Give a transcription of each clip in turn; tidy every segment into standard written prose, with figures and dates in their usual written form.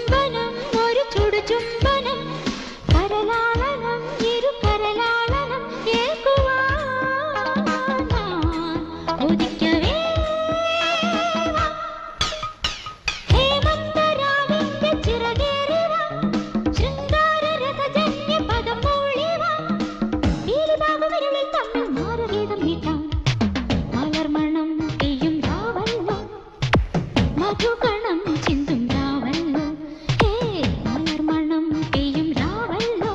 ചുംബനം ഒരു ചുടു ചുംബനം കരലാളനം ഇരു കരലാളനം കേൾക്കുവാൻ ഉദിക്കവേ ഹേമന്തരാവിന്റെ ചിറകേറിവ ശൃംഗാരരസജന്യ പദം മൂളിവ പീലിബാബുവിരളിൽ തമ്മിൽ മാറുഗീതം നീട്ടാം മലർമണം പെയ്യും രാവല്ലോ മധുകണം ചിന്തും രാവല്ലോ ഹേ മലർമണം പെയ്യും രാവല്ലോ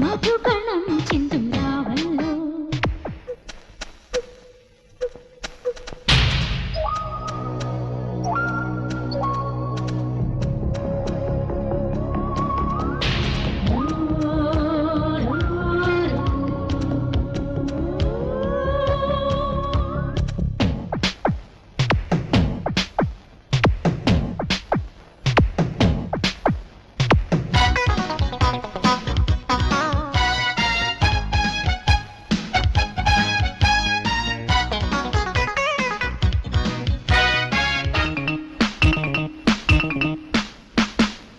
മധുകണം ചിന്തും രാവല്ലോ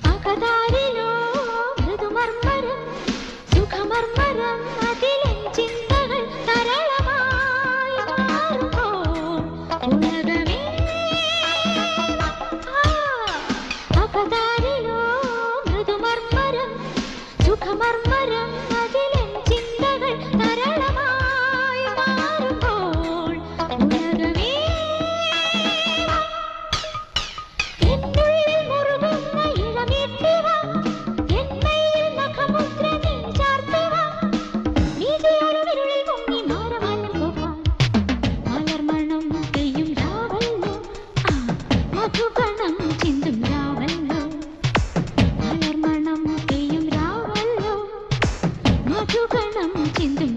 അകതാരിലോ മൃദുമർമരം സുഖമർമരം അതിലെൻ ചിന്തകൾ തരളമായി മാറുമ്പോൾ ഉലകമേ അകതാരിലോ മൃദുമർമരം സുഖമർമരം അതിലെൻ ചിന്തകൾ തരളമായി മാറുമ്പോൾ ഉലകമേ എന്നുള്ളിൽ മുറുകുന്ന ഇളമീട്ടിവ എന്മയിൽ നഖമുദ്ര നീ ചാർത്തുവ നീതിയൊരുവിരുളിൽ മുങ്ങി മാറവാനം പോകാൻ മലർമണം പെയ്യും രാവല്ലോ മധുകണം ചിന്തും രാവല്ലോ മലർമണം പെയ്യും രാവല്ലോ മധുകണം ചിന്തും